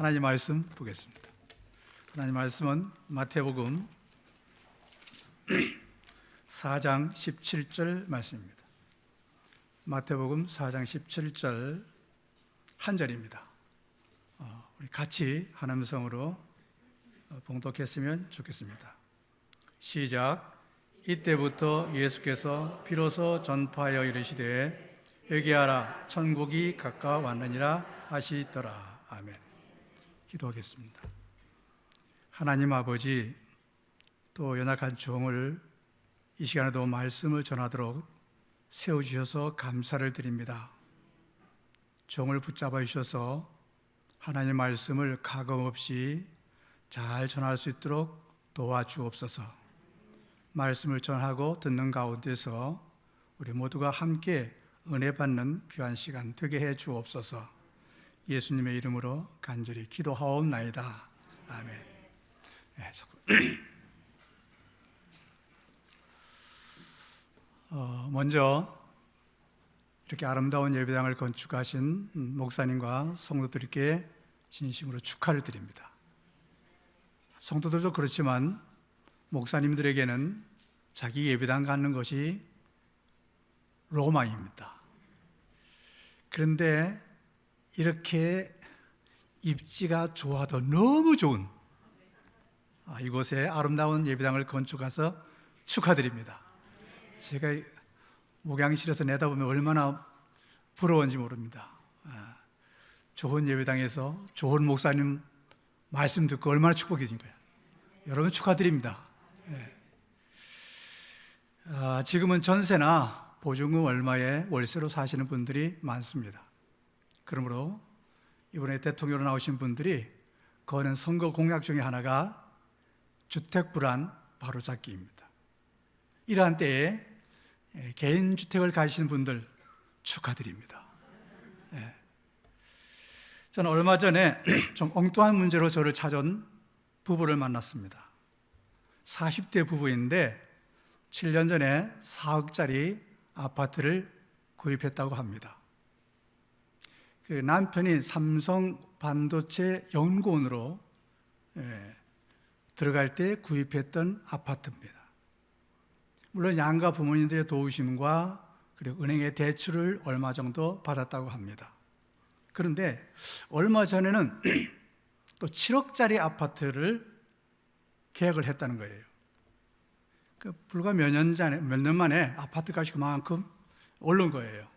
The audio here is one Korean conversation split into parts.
하나님 말씀 보겠습니다. 하나님 말씀은 마태복음 4장 17절 말씀입니다. 마태복음 4장 17절 한 절입니다. 우리 같이 하나님 성으로 봉독했으면 좋겠습니다. 시작. 이때부터 예수께서 비로소 전파하여 이르시되 회개하라 천국이 가까워왔느니라 하시더라. 아멘. 기도하겠습니다. 하나님 아버지, 또 연약한 종을 이 시간에도 말씀을 전하도록 세워주셔서 감사를 드립니다. 종을 붙잡아 주셔서 하나님 말씀을 가감없이 잘 전할 수 있도록 도와주옵소서. 말씀을 전하고 듣는 가운데서 우리 모두가 함께 은혜 받는 귀한 시간 되게 해 주옵소서. 예수님의 이름으로 간절히 기도하옵나이다. 아멘. 먼저 이렇게 아름다운 예배당을 건축하신 목사님과 성도들께 진심으로 축하를 드립니다. 성도들도 그렇지만 목사님들에게는 자기 예배당 갖는 것이 로망입니다. 그런데 이렇게 입지가 좋아도 너무 좋은 이곳에 아름다운 예배당을 건축해서 축하드립니다. 제가 목양실에서 내다보면 얼마나 부러운지 모릅니다. 좋은 예배당에서 좋은 목사님 말씀 듣고 얼마나 축복인 거예요. 여러분 축하드립니다. 지금은 전세나 보증금 얼마에 월세로 사시는 분들이 많습니다. 그러므로 이번에 대통령으로 나오신 분들이 거는 선거 공약 중에 하나가 주택 불안 바로잡기입니다. 이러한 때에 개인 주택을 가지신 분들 축하드립니다. 저는 얼마 전에 좀 엉뚱한 문제로 저를 찾아온 부부를 만났습니다. 40대 부부인데 7년 전에 4억짜리 아파트를 구입했다고 합니다. 그 남편이 삼성 반도체 연구원으로 들어갈 때 구입했던 아파트입니다. 물론 양가 부모님들의 도우심과 그리고 은행의 대출을 얼마 정도 받았다고 합니다. 그런데 얼마 전에는 또 7억짜리 아파트를 계약을 했다는 거예요. 불과 몇 년 만에 아파트 값이 그만큼 오른 거예요.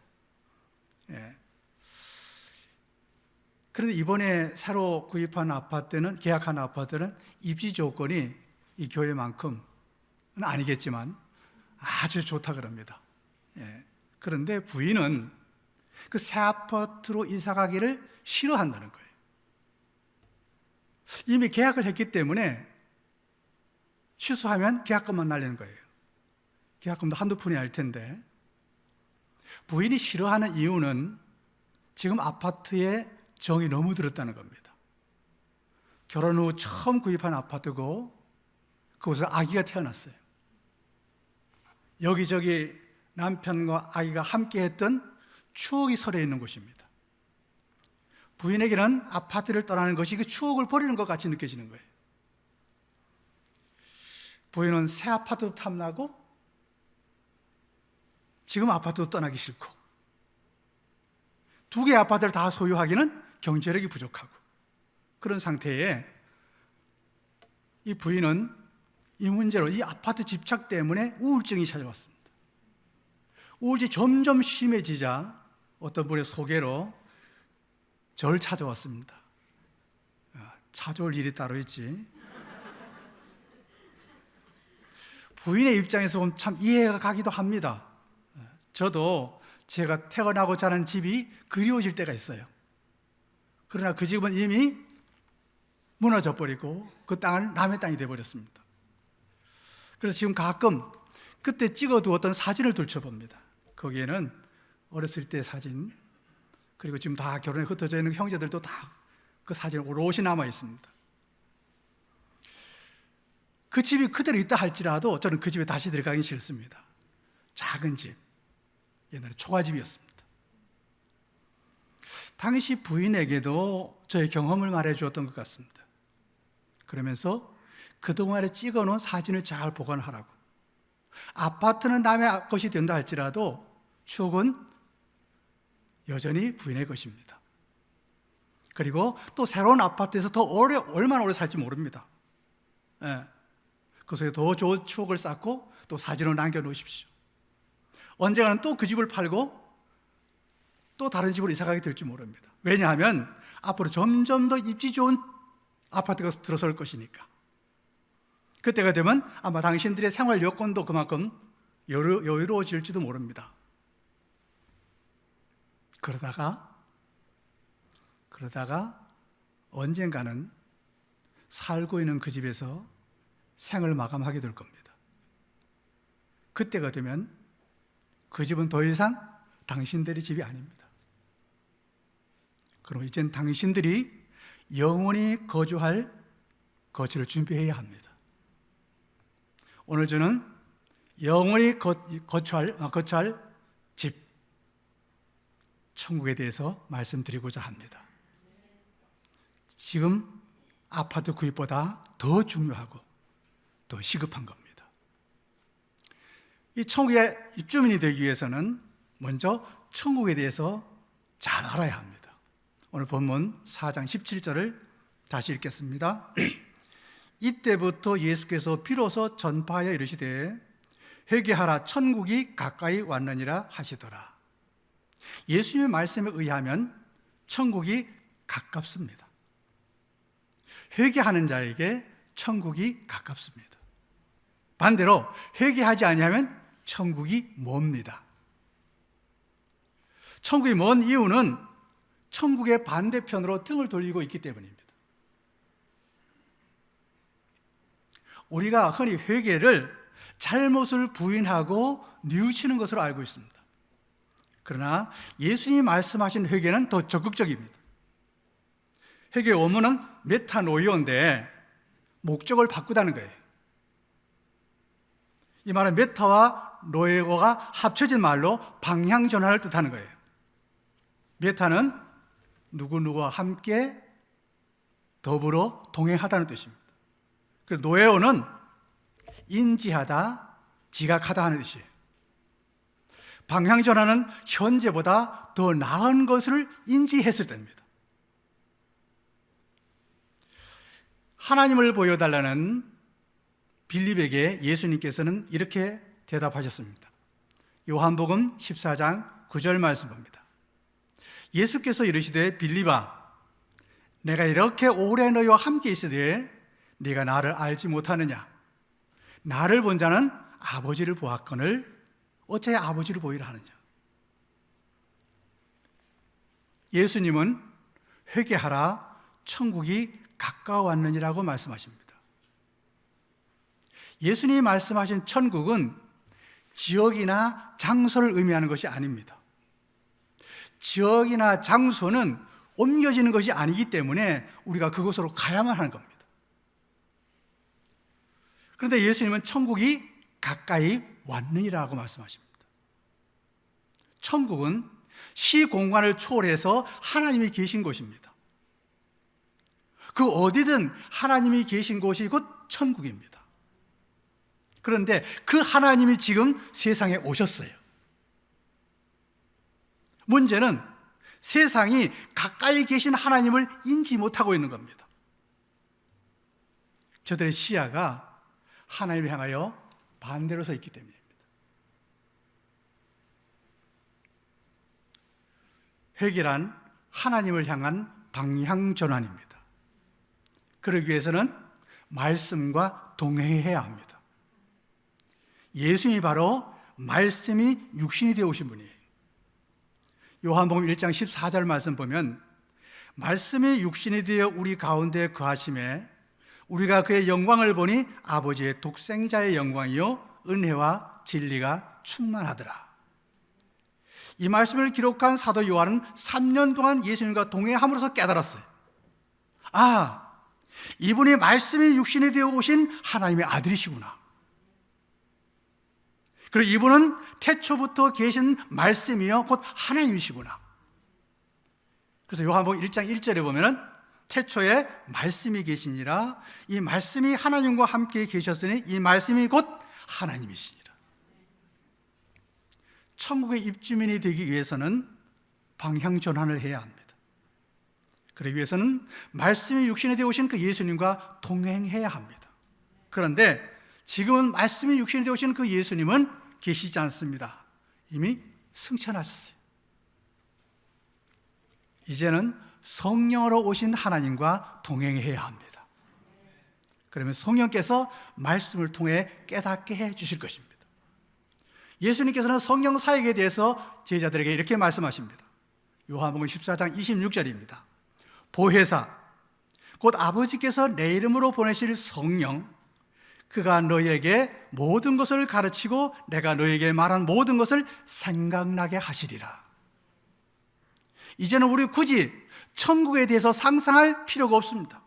그런데 이번에 새로 구입한 아파트는, 계약한 아파트는 입지 조건이 이 교회만큼은 아니겠지만 아주 좋다 그럽니다. 그런데 부인은 그 새 아파트로 이사 가기를 싫어한다는 거예요. 이미 계약을 했기 때문에 취소하면 계약금만 날리는 거예요. 계약금도 한두 푼이 할 텐데, 부인이 싫어하는 이유는 지금 아파트에 정이 너무 들었다는 겁니다. 결혼 후 처음 구입한 아파트고 그곳에 아기가 태어났어요. 여기저기 남편과 아기가 함께 했던 추억이 서려 있는 곳입니다. 부인에게는 아파트를 떠나는 것이 그 추억을 버리는 것 같이 느껴지는 거예요. 부인은 새 아파트도 탐나고 지금 아파트도 떠나기 싫고 두 개의 아파트를 다 소유하기는 경제력이 부족하고 그런 상태에 이 부인은 이 문제로 이 아파트 집착 때문에 우울증이 찾아왔습니다. 우울증이 점점 심해지자 어떤 분의 소개로 저를 찾아왔습니다. 찾아올 일이 따로 있지. 부인의 입장에서 보면 참 이해가 가기도 합니다. 저도 제가 태어나고 자란 집이 그리워질 때가 있어요. 그러나 그 집은 이미 무너져 버리고 그 땅은 남의 땅이 되어버렸습니다. 그래서 지금 가끔 그때 찍어두었던 사진을 들춰봅니다. 거기에는 어렸을 때 사진, 그리고 지금 다 결혼에 흩어져 있는 형제들도 다 그 사진이 오롯이 남아 있습니다. 그 집이 그대로 있다 할지라도 저는 그 집에 다시 들어가기 싫습니다. 작은 집, 옛날에 초가집이었습니다. 당시 부인에게도 저의 경험을 말해 주었던 것 같습니다. 그러면서 그동안에 찍어놓은 사진을 잘 보관하라고. 아파트는 남의 것이 된다 할지라도 추억은 여전히 부인의 것입니다. 그리고 또 새로운 아파트에서 더 얼마나 오래 살지 모릅니다. 그 속에 더 좋은 추억을 쌓고 또 사진을 남겨놓으십시오. 언젠가는 또 그 집을 팔고 또 다른 집으로 이사가게 될지 모릅니다. 왜냐하면 앞으로 점점 더 입지 좋은 아파트가 들어설 것이니까. 그때가 되면 아마 당신들의 생활 여건도 그만큼 여유로워질지도 모릅니다. 그러다가 언젠가는 살고 있는 그 집에서 생을 마감하게 될 겁니다. 그때가 되면 그 집은 더 이상 당신들의 집이 아닙니다. 그럼 이젠 당신들이 영원히 거주할 거처를 준비해야 합니다. 오늘 저는 영원히 거처할 집, 천국에 대해서 말씀드리고자 합니다. 지금 아파트 구입보다 더 중요하고 더 시급한 겁니다. 이 천국의 입주민이 되기 위해서는 먼저 천국에 대해서 잘 알아야 합니다. 오늘 본문 4장 17절을 다시 읽겠습니다. 이때부터 예수께서 비로소 전파하여 이르시되 회개하라 천국이 가까이 왔느니라 하시더라. 예수님의 말씀에 의하면 천국이 가깝습니다. 회개하는 자에게 천국이 가깝습니다. 반대로 회개하지 아니하면 천국이 멉니다. 천국이 먼 이유는 천국의 반대편으로 등을 돌리고 있기 때문입니다. 우리가 흔히 회개를 잘못을 부인하고 뉘우치는 것으로 알고 있습니다. 그러나 예수님이 말씀하신 회개는 더 적극적입니다. 회개의 원문은 메타노이오인데 목적을 바꾸다는 거예요. 이 말은 메타와 노이오가 합쳐진 말로 방향 전환을 뜻하는 거예요. 메타는 누구누구와 함께 더불어 동행하다는 뜻입니다. 그리고 노에오는 인지하다, 지각하다 하는 뜻이에요. 방향 전환은 현재보다 더 나은 것을 인지했을 때입니다. 하나님을 보여달라는 빌립에게 예수님께서는 이렇게 대답하셨습니다. 요한복음 14장 9절 말씀 봅니다. 예수께서 이르시되 빌립아, 내가 이렇게 오래 너희와 함께 있으되 네가 나를 알지 못하느냐? 나를 본 자는 아버지를 보았거늘 어찌 아버지를 보이라 하느냐? 예수님은 회개하라 천국이 가까워왔느니라고 말씀하십니다. 예수님이 말씀하신 천국은 지역이나 장소를 의미하는 것이 아닙니다. 지역이나 장소는 옮겨지는 것이 아니기 때문에 우리가 그곳으로 가야만 하는 겁니다. 그런데 예수님은 천국이 가까이 왔느니라고 말씀하십니다. 천국은 시공간을 초월해서 하나님이 계신 곳입니다. 그 어디든 하나님이 계신 곳이 곧 천국입니다. 그런데 그 하나님이 지금 세상에 오셨어요. 문제는 세상이 가까이 계신 하나님을 인지 못하고 있는 겁니다. 저들의 시야가 하나님을 향하여 반대로 서 있기 때문입니다. 회개란 하나님을 향한 방향 전환입니다. 그러기 위해서는 말씀과 동행해야 합니다. 예수님이 바로 말씀이 육신이 되어 오신 분이에요. 요한복음 1장 14절 말씀 보면 말씀이 육신이 되어 우리 가운데 거하심에 우리가 그의 영광을 보니 아버지의 독생자의 영광이요 은혜와 진리가 충만하더라. 이 말씀을 기록한 사도 요한은 3년 동안 예수님과 동행함으로써 깨달았어요. 아, 이분이 말씀이 육신이 되어 오신 하나님의 아들이시구나. 그리고 이분은 태초부터 계신 말씀이요 곧 하나님이시구나. 그래서 요한복음 1장 1절에 보면은 태초에 말씀이 계시니라. 이 말씀이 하나님과 함께 계셨으니 이 말씀이 곧 하나님이시니라. 천국의 입주민이 되기 위해서는 방향 전환을 해야 합니다. 그러기 위해서는 말씀이 육신이 되어 오신 그 예수님과 동행해야 합니다. 그런데 지금은 말씀이 육신이 되어 오신 그 예수님은 계시지 않습니다. 이미 승천하셨어요. 이제는 성령으로 오신 하나님과 동행해야 합니다. 그러면 성령께서 말씀을 통해 깨닫게 해 주실 것입니다. 예수님께서는 성령 사역에 대해서 제자들에게 이렇게 말씀하십니다. 요한복음 14장 26절입니다. 보혜사 곧 아버지께서 내 이름으로 보내실 성령, 그가 너희에게 모든 것을 가르치고 내가 너희에게 말한 모든 것을 생각나게 하시리라. 이제는 우리 굳이 천국에 대해서 상상할 필요가 없습니다.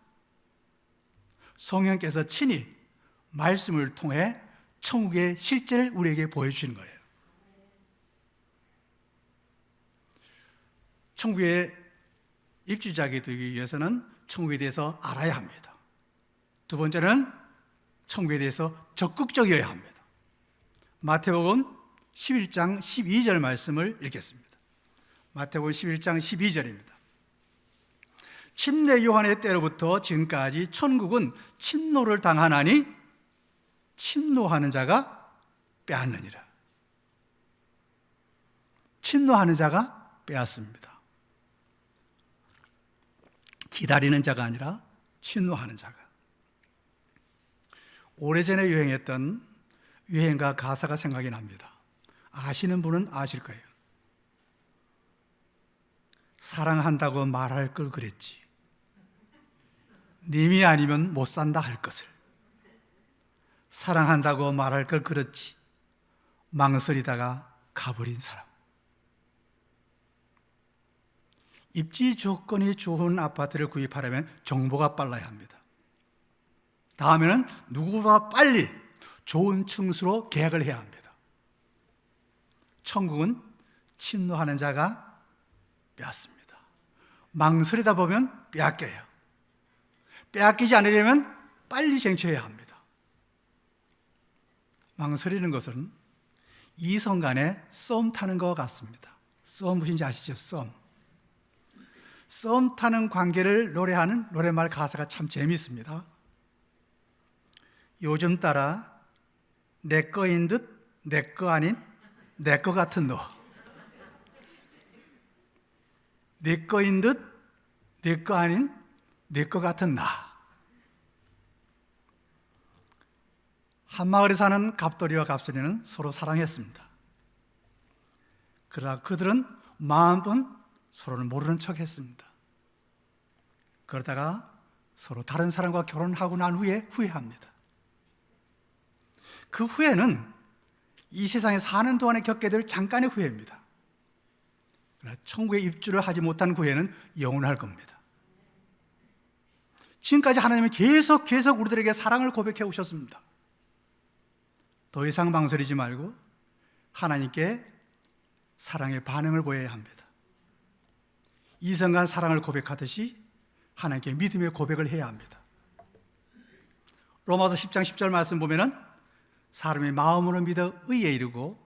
성령께서 친히 말씀을 통해 천국의 실제를 우리에게 보여주시는 거예요. 천국의 입주자가 되기 위해서는 천국에 대해서 알아야 합니다. 두 번째는 천국에 대해서 적극적이어야 합니다. 마태복음 11장 12절 말씀을 읽겠습니다. 마태복음 11장 12절입니다. 침례 요한의 때로부터 지금까지 천국은 침노를 당하나니 침노하는 자가 빼앗느니라. 침노하는 자가 빼앗습니다. 기다리는 자가 아니라 침노하는 자가. 오래전에 유행했던 유행가 가사가 생각이 납니다. 아시는 분은 아실 거예요. 사랑한다고 말할 걸 그랬지. 님이 아니면 못 산다 할 것을. 사랑한다고 말할 걸 그랬지. 망설이다가 가버린 사람. 입지 조건이 좋은 아파트를 구입하려면 정보가 빨라야 합니다. 다음에는 누구보다 빨리 좋은 층수로 계약을 해야 합니다. 천국은 침노하는 자가 빼앗습니다. 망설이다 보면 빼앗겨요. 빼앗기지 않으려면 빨리 쟁취해야 합니다. 망설이는 것은 이성 간에 썸 타는 것 같습니다. 썸 무엇인지 아시죠? 썸 타는 관계를 노래하는 노래말 가사가 참 재미있습니다. 요즘 따라 내 거인 듯 내 거 아닌 내 거 같은 너. 내 거인 듯 내 거 아닌 내 거 같은 나. 한마을에 사는 갑돌이와 갑순이는 서로 사랑했습니다. 그러나 그들은 마음은 서로를 모르는 척 했습니다. 그러다가 서로 다른 사람과 결혼하고 난 후에 후회합니다. 그 후회는 이 세상에 사는 동안에 겪게 될 잠깐의 후회입니다. 그러나 천국에 입주를 하지 못한 후회는 영원할 겁니다. 지금까지 하나님은 계속 우리들에게 사랑을 고백해 오셨습니다. 더 이상 망설이지 말고 하나님께 사랑의 반응을 보여야 합니다. 이성간 사랑을 고백하듯이 하나님께 믿음의 고백을 해야 합니다. 로마서 10장 10절 말씀 보면은 사람이 마음으로 믿어 의에 이르고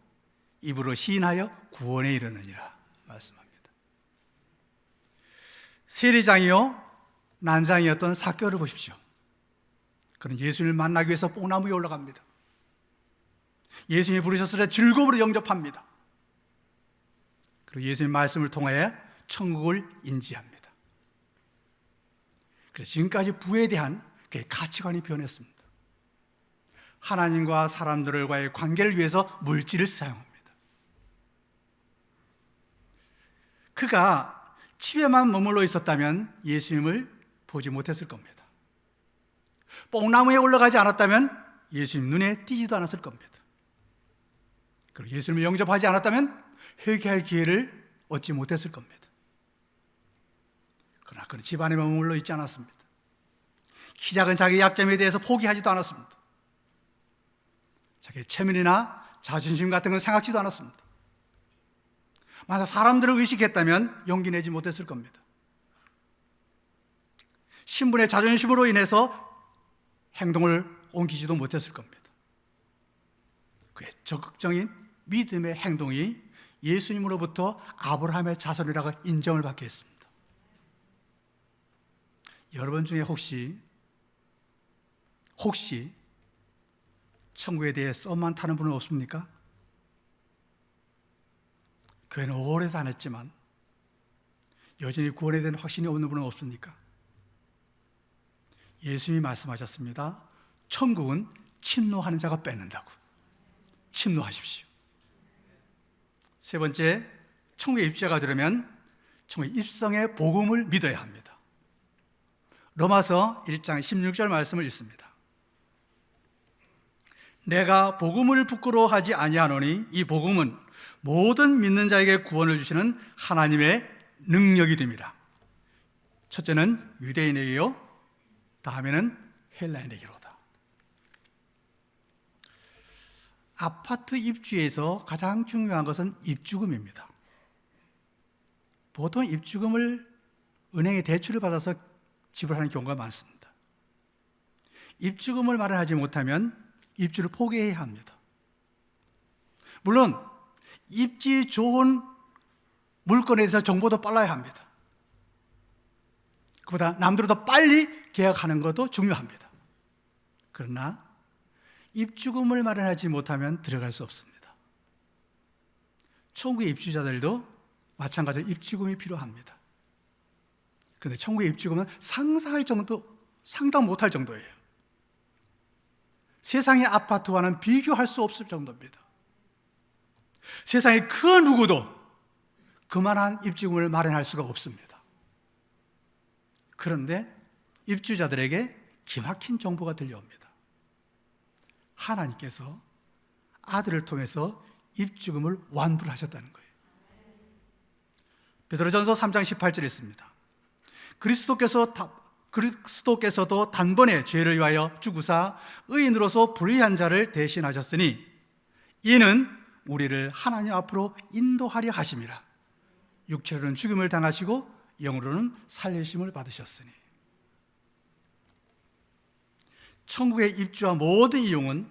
입으로 시인하여 구원에 이르느니라 말씀합니다. 세리장이요 난장이었던 삭개오를 보십시오. 그는 예수님을 만나기 위해서 뽕나무 위에 올라갑니다. 예수님이 부르셨을 때 즐거움으로 영접합니다. 그리고 예수님 말씀을 통하여 천국을 인지합니다. 그래서 지금까지 부에 대한 그의 가치관이 변했습니다. 하나님과 사람들과의 관계를 위해서 물질을 사용합니다. 그가 집에만 머물러 있었다면 예수님을 보지 못했을 겁니다. 뽕나무에 올라가지 않았다면 예수님 눈에 띄지도 않았을 겁니다. 그리고 예수님을 영접하지 않았다면 회개할 기회를 얻지 못했을 겁니다. 그러나 그는 집안에만 머물러 있지 않았습니다. 키 작은 자기 약점에 대해서 포기하지도 않았습니다. 자기의 체면이나 자존심 같은 건 생각지도 않았습니다. 만약 사람들을 의식했다면 용기 내지 못했을 겁니다. 신분의 자존심으로 인해서 행동을 옮기지도 못했을 겁니다. 그의 적극적인 믿음의 행동이 예수님으로부터 아브라함의 자손이라고 인정을 받게 했습니다. 여러분 중에 혹시 천국에 대해 썸만 타는 분은 없습니까? 교회는 오래 다녔지만 여전히 구원에 대한 확신이 없는 분은 없습니까? 예수님이 말씀하셨습니다. 천국은 침노하는 자가 뺏는다고. 침노하십시오. 세 번째, 천국에 입주자가 되려면 천국의 입성의 복음을 믿어야 합니다. 로마서 1장 16절 말씀을 읽습니다. 내가 복음을 부끄러워하지 아니하노니 이 복음은 모든 믿는 자에게 구원을 주시는 하나님의 능력이 됨이라. 첫째는 유대인에게요, 다음에는 헬라인에게로다. 아파트 입주에서 가장 중요한 것은 입주금입니다. 보통 입주금을 은행에 대출을 받아서 지불하는 경우가 많습니다. 입주금을 마련하지 못하면 입주를 포기해야 합니다. 물론 입지 좋은 물건에 대해서 정보도 빨라야 합니다. 그보다 남들보다 빨리 계약하는 것도 중요합니다. 그러나 입주금을 마련하지 못하면 들어갈 수 없습니다. 천국의 입주자들도 마찬가지로 입주금이 필요합니다. 그런데 천국의 입주금은 상상 못할 정도예요. 세상의 아파트와는 비교할 수 없을 정도입니다. 세상의 그 누구도 그만한 입주금을 마련할 수가 없습니다. 그런데 입주자들에게 기막힌 정보가 들려옵니다. 하나님께서 아들을 통해서 입주금을 완불 하셨다는 거예요. 베드로전서 3장 18절에 있습니다. 그리스도께서도 단번에 죄를 위하여 죽으사 의인으로서 불의한 자를 대신하셨으니 이는 우리를 하나님 앞으로 인도하려 하심이라. 육체로는 죽임을 당하시고 영으로는 살리심을 받으셨으니. 천국에 입주한 모든 이용은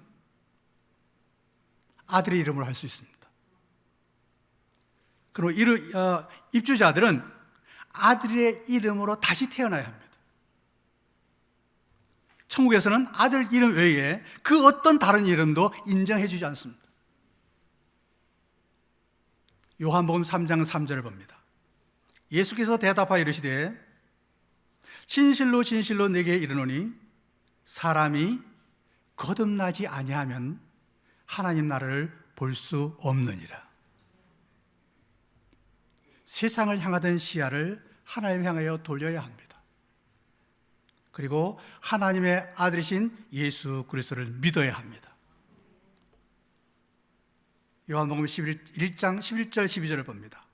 아들의 이름으로 할 수 있습니다. 그리고 입주자들은 아들의 이름으로 다시 태어나야 합니다. 천국에서는 아들 이름 외에 그 어떤 다른 이름도 인정해 주지 않습니다. 요한복음 3장 3절을 봅니다. 예수께서 대답하여 이르시되 진실로 진실로 내게 이르노니 사람이 거듭나지 아니하면 하나님 나라를 볼 수 없느니라. 세상을 향하던 시야를 하나님을 향하여 돌려야 합니다. 그리고 하나님의 아들이신 예수 그리스도를 믿어야 합니다. 요한복음 1장 11절 12절을 봅니다.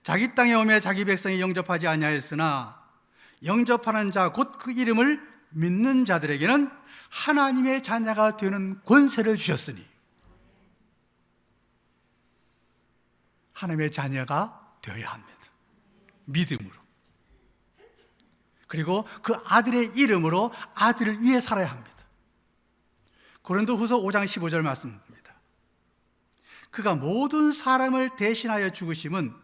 자기 땅에 오매 자기 백성이 영접하지 아니하였으나 영접하는 자 곧 그 이름을 믿는 자들에게는 하나님의 자녀가 되는 권세를 주셨으니. 하나님의 자녀가 되어야 합니다. 믿음으로. 그리고 그 아들의 이름으로 아들을 위해 살아야 합니다. 고린도후서 5장 15절 말씀입니다. 그가 모든 사람을 대신하여 죽으심은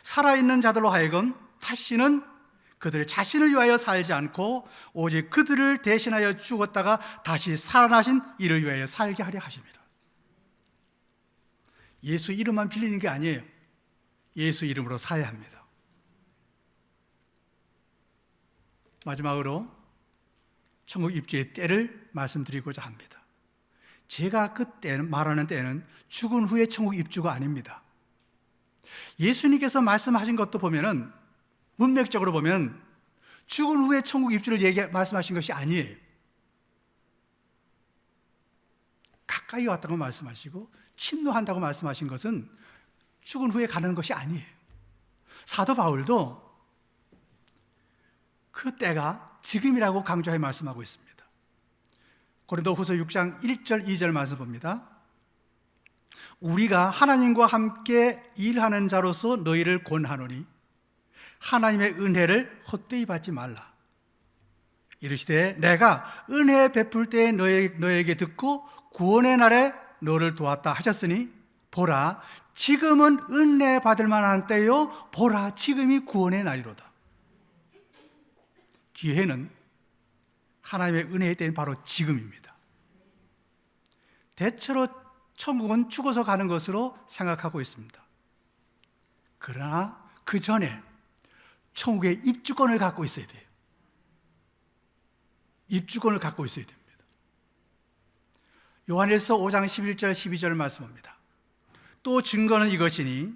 살아있는 자들로 하여금 다시는 그들 자신을 위하여 살지 않고 오직 그들을 대신하여 죽었다가 다시 살아나신 이를 위하여 살게 하려 하십니다. 예수 이름만 빌리는 게 아니에요. 예수 이름으로 살아야 합니다. 마지막으로 천국 입주의 때를 말씀드리고자 합니다. 제가 그때 말하는 때는 죽은 후에 천국 입주가 아닙니다. 예수님께서 말씀하신 것도 보면은 문맥적으로 보면 죽은 후에 천국 입주를 말씀하신 것이 아니에요. 가까이 왔다고 말씀하시고 침노한다고 말씀하신 것은 죽은 후에 가는 것이 아니에요. 사도 바울도 그 때가 지금이라고 강조해 말씀하고 있습니다. 고린도후서 6장 1절 2절 말씀 봅니다. 우리가 하나님과 함께 일하는 자로서 너희를 권하노니 하나님의 은혜를 헛되이 받지 말라. 이르시되 내가 은혜 베풀 때에 너에게 듣고 구원의 날에 너를 도왔다 하셨으니 보라 지금은 은혜 받을 만한 때요 보라 지금이 구원의 날이로다. 기회는 하나님의 은혜의 때는 바로 지금입니다. 대체로 천국은 죽어서 가는 것으로 생각하고 있습니다. 그러나 그 전에 천국의 입주권을 갖고 있어야 돼요. 입주권을 갖고 있어야 됩니다. 요한일서 5장 11절 12절 말씀입니다. 또 증거는 이것이니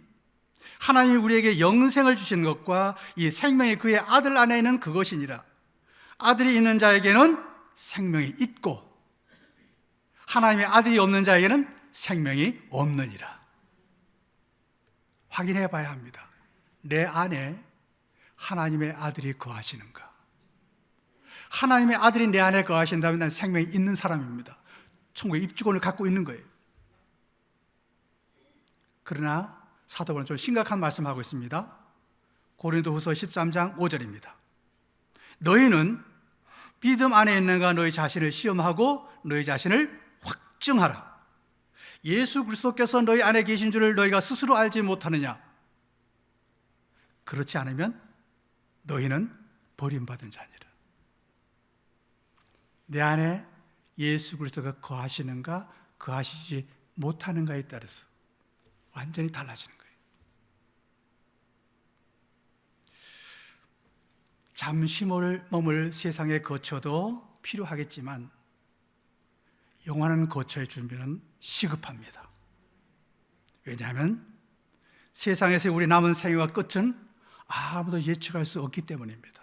하나님이 우리에게 영생을 주신 것과 이 생명이 그의 아들 안에 있는 그것이니라. 아들이 있는 자에게는 생명이 있고 하나님의 아들이 없는 자에게는 생명이 없느니라. 확인해 봐야 합니다. 내 안에 하나님의 아들이 거하시는가? 하나님의 아들이 내 안에 거하신다면 난 생명이 있는 사람입니다. 천국의 입주권을 갖고 있는 거예요. 그러나 사도 바울은 좀 심각한 말씀하고 있습니다. 고린도후서 13장 5절입니다. 너희는 믿음 안에 있는가 너희 자신을 시험하고 너희 자신을 확증하라. 예수 그리스도께서 너희 안에 계신 줄을 너희가 스스로 알지 못하느냐? 그렇지 않으면 너희는 버림받은 자니라. 내 안에 예수 그리스도가 거하시는가 거하시지 못하는가에 따라서 완전히 달라지는 거예요. 잠시 머물 세상에 거처도 필요하겠지만 영원한 거처의 준비는 시급합니다. 왜냐하면 세상에서 우리 남은 생애와 끝은 아무도 예측할 수 없기 때문입니다.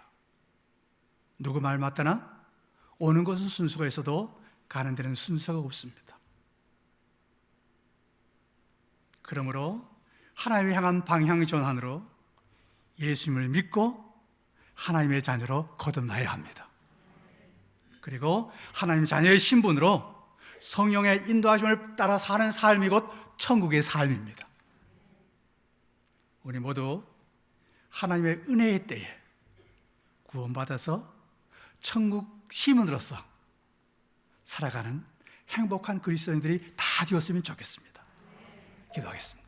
누구 말 맞다나 오는 곳은 순서가 있어도 가는 데는 순서가 없습니다. 그러므로 하나님을 향한 방향 전환으로 예수님을 믿고 하나님의 자녀로 거듭나야 합니다. 그리고 하나님의 자녀의 신분으로 성령의 인도하심을 따라 사는 삶이 곧 천국의 삶입니다. 우리 모두 하나님의 은혜의 때에 구원받아서 천국 시민으로서 살아가는 행복한 그리스도인들이 다 되었으면 좋겠습니다. 기도하겠습니다.